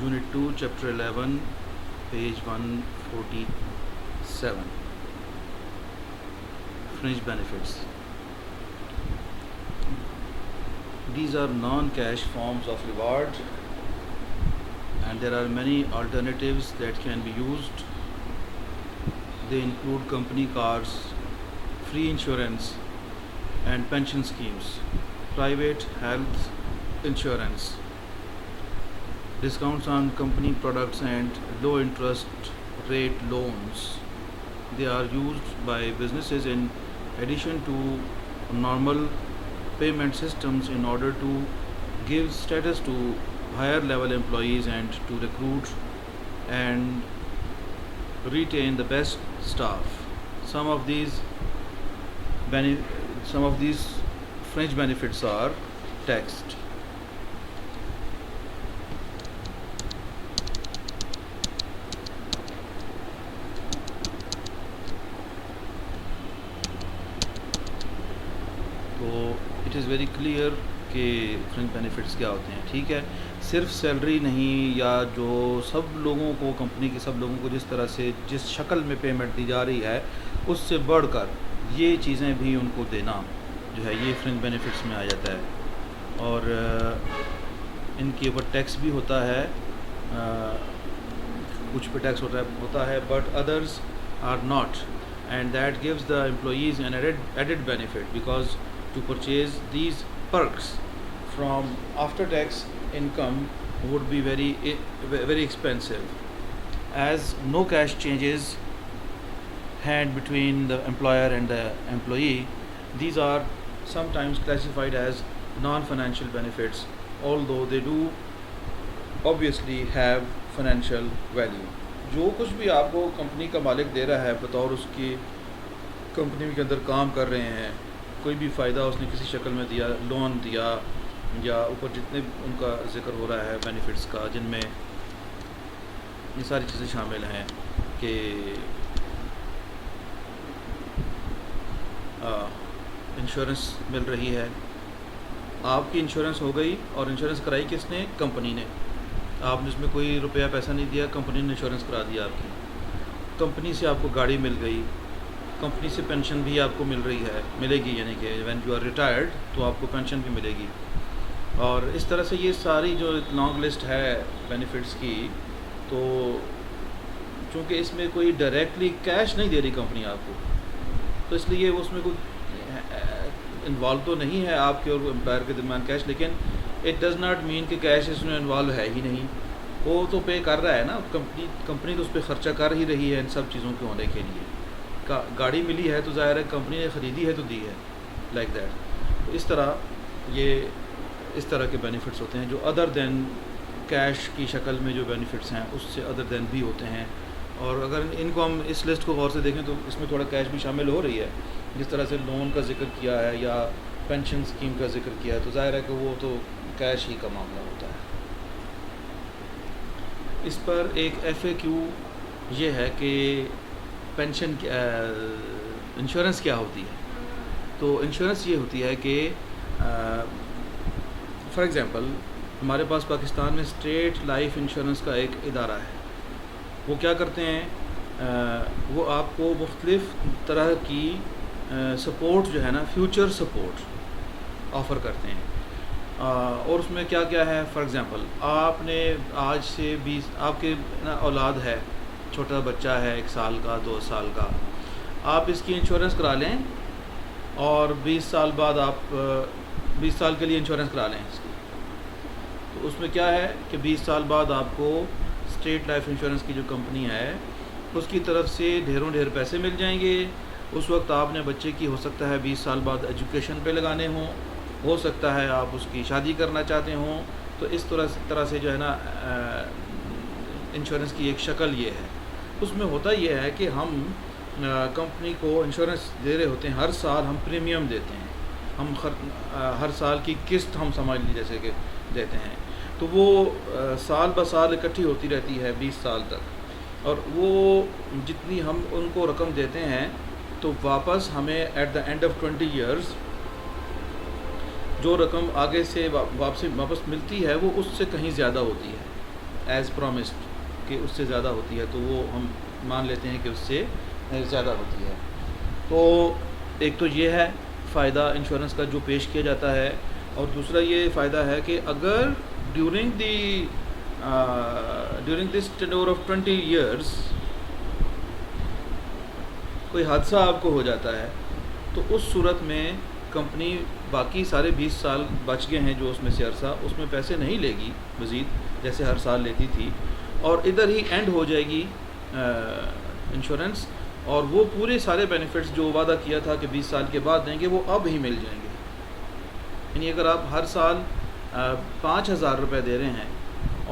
Unit 2, Chapter 11, page 147. Fringe benefits. These are non-cash forms of reward, and there are many alternatives that can be used. They include company cars, free insurance, and pension schemes, private health insurance, discounts on company products, and low interest rate loans. They are used by businesses in addition to normal payment systems in order to give status to higher level employees and to recruit and retain the best staff. Some of these fringe benefits are taxed. تو it is very clear کہ fringe benefits کیا ہوتے ہیں. ٹھیک ہے, صرف salary نہیں, یا جو سب لوگوں کو کمپنی کے سب لوگوں کو جس طرح سے جس شکل میں پیمنٹ دی جا رہی ہے اس سے بڑھ کر یہ چیزیں بھی ان کو دینا جو ہے یہ فرنج بینیفٹس میں آ جاتا ہے. اور ان کے اوپر ٹیکس بھی ہوتا ہے, کچھ پہ ٹیکس ہوتا ہے but others are not, and that gives the employees an added benefit because to purchase these perks from after tax income would be very expensive, as no cash changes hand between the employer and the employee. These are sometimes classified as non-financial benefits, although they do obviously have financial value. جو کچھ بھی آپ کو company کا مالک دے رہا ہے بطور اس کی کمپنی کے اندر کام کر رہے ہیں, کوئی بھی فائدہ اس نے کسی شکل میں دیا, لون دیا, یا اوپر جتنے ان کا ذکر ہو رہا ہے بینیفٹس کا, جن میں یہ ساری چیزیں شامل ہیں کہ انشورنس مل رہی ہے, آپ کی انشورنس ہو گئی, اور انشورنس کرائی کس نے؟ کمپنی نے. آپ نے اس میں کوئی روپیہ پیسہ نہیں دیا, کمپنی نے انشورنس کرا دیا آپ کی. کمپنی سے آپ کو گاڑی مل گئی, کمپنی سے پینشن بھی آپ کو ملے گی, یعنی کہ وین یو آر ریٹائرڈ تو آپ کو پینشن بھی ملے گی. اور اس طرح سے یہ ساری جو لانگ لسٹ ہے بینیفٹس کی, تو چونکہ اس میں کوئی ڈائریکٹلی کیش نہیں دے رہی کمپنی آپ کو, تو اس لیے اس میں کوئی انوالو تو نہیں ہے آپ کے اور امپلائر کے درمیان کیش, لیکن اٹ ڈز ناٹ مین کہ کیش اس میں انوالو ہے ہی نہیں. وہ تو پے کر رہا ہے نا, کمپنی تو اس پہ خرچہ کر ہی رہی ہے ان سب چیزوں کے ہونے کے لیے. گاڑی ملی ہے تو ظاہر ہے کمپنی نے خریدی ہے تو دی ہے, لائک دیٹ. تو اس طرح کے بینیفٹس ہوتے ہیں جو ادر دین کیش کی شکل میں جو بینیفٹس ہیں اس سے ادر دین بھی ہوتے ہیں. اور اگر ان کو ہم اس لسٹ کو غور سے دیکھیں تو اس میں تھوڑا کیش بھی شامل ہو رہی ہے, جس طرح سے لون کا ذکر کیا ہے یا پینشن اسکیم کا ذکر کیا ہے, تو ظاہر ہے کہ وہ تو کیش ہی کا معاملہ ہوتا ہے. اس پر ایک FAQ یہ ہے کہ پینشن انشورنس کیا ہوتی ہے. تو انشورنس یہ ہوتی ہے کہ فار ایگزامپل ہمارے پاس پاکستان میں اسٹیٹ لائف انشورنس کا ایک ادارہ ہے. وہ کیا کرتے ہیں, وہ آپ کو مختلف طرح کی سپورٹ جو ہے نا, فیوچر سپورٹ آفر کرتے ہیں. اور اس میں کیا کیا ہے, فار ایگزامپل آپ نے آج سے آپ کے اولاد ہے, چھوٹا بچہ ہے 1 سال کا 2 سال کا, آپ اس کی انشورنس کرا لیں اور 20 سال بعد آپ 20 سال کے لیے انشورنس کرا لیں اس کی. تو اس میں کیا ہے کہ 20 سال بعد آپ کو اسٹیٹ لائف انشورنس کی جو کمپنی ہے اس کی طرف سے ڈھیر پیسے مل جائیں گے. اس وقت آپ نے بچے کی ہو سکتا ہے 20 سال بعد ایجوکیشن پہ لگانے ہوں, ہو سکتا ہے آپ اس کی شادی کرنا چاہتے ہوں. تو اس طرح سے جو ہے نا انشورنس کی ایک شکل یہ ہے. اس میں ہوتا یہ ہے کہ ہم کمپنی کو انشورنس دے رہے ہوتے ہیں, ہر سال ہم پریمیم دیتے ہیں, ہم ہر سال کی قسط ہم سمجھ لی جیسے کہ دیتے ہیں. تو وہ سال بہ سال اکٹھی ہوتی رہتی ہے 20 سال تک, اور وہ جتنی ہم ان کو رقم دیتے ہیں تو واپس ہمیں at the end of 20 years جو رقم آگے سے واپس ملتی ہے وہ اس سے کہیں زیادہ ہوتی ہے. ایز پرومسڈ کہ اس سے زیادہ ہوتی ہے تو وہ ہم مان لیتے ہیں کہ اس سے زیادہ ہوتی ہے. تو ایک تو یہ ہے فائدہ انشورنس کا جو پیش کیا جاتا ہے, اور دوسرا یہ فائدہ ہے کہ اگر during this tenure of 20 years کوئی حادثہ آپ کو ہو جاتا ہے تو اس صورت میں کمپنی باقی سارے 20 سال بچ گئے ہیں جو اس میں سے عرصہ, اس میں پیسے نہیں لے گی مزید جیسے ہر سال لیتی تھی, اور ادھر ہی اینڈ ہو جائے گی انشورنس, اور وہ پورے سارے بینیفٹس جو وعدہ کیا تھا کہ 20 سال کے بعد دیں گے وہ اب ہی مل جائیں گے. یعنی اگر آپ ہر سال 5,000 روپے دے رہے ہیں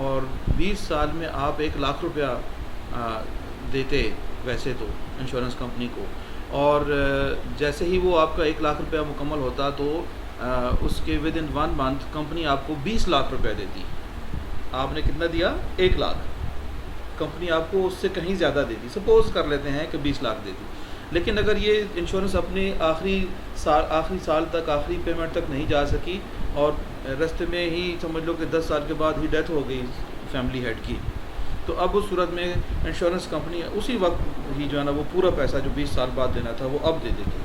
اور 20 سال میں آپ 1 لاکھ روپیہ دیتے ویسے تو انشورنس کمپنی کو, اور جیسے ہی وہ آپ کا 1 لاکھ روپیہ مکمل ہوتا تو اس کے ود ان 1 منتھ کمپنی آپ کو 20 لاکھ روپے دیتی. آپ نے کتنا دیا؟ 1 لاکھ, کمپنی آپ کو اس سے کہیں زیادہ دیتی. سپوز کر لیتے ہیں کہ 20 لاکھ دیتی, لیکن اگر یہ انشورنس اپنے آخری سال تک, آخری پیمنٹ تک نہیں جا سکی اور رستے میں ہی سمجھ لو کہ 10 سال کے بعد ہی ڈیتھ ہو گئی فیملی ہیڈ کی, تو اب اس صورت میں انشورنس کمپنی اسی وقت ہی جو ہے نا وہ پورا پیسہ جو 20 سال بعد دینا تھا وہ اب دے دیتی,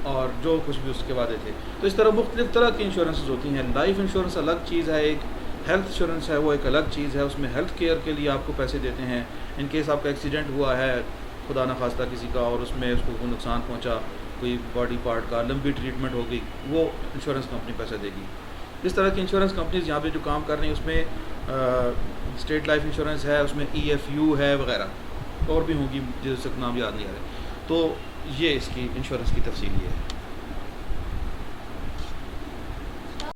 اور جو کچھ بھی اس کے بعد تھے. تو اس طرح مختلف طرح کی انشورنسز ہوتی ہیں. لائف انشورنس الگ چیز ہے, ایک ہیلتھ انشورنس ہے وہ ایک الگ چیز ہے, اس میں ہیلتھ کیئر کے لیے آپ کو پیسے دیتے ہیں. ان کیس آپ کا ایکسیڈنٹ ہوا ہے خدا نخواستہ کسی کا, اور اس میں اس کو کوئی نقصان پہنچا, کوئی باڈی پارٹ کا, لمبی ٹریٹمنٹ ہو گئی, وہ انشورنس کمپنی پیسہ دے گی. اس طرح کی انشورنس کمپنیز یہاں پہ جو کام کر رہی ہیں اس میں اسٹیٹ لائف انشورنس ہے, اس میں EFU ہے وغیرہ, اور بھی ہوں گی جس تک نام یاد نہیں آ رہے. تو یہ اس کی انشورنس کی تفصیل یہ ہے.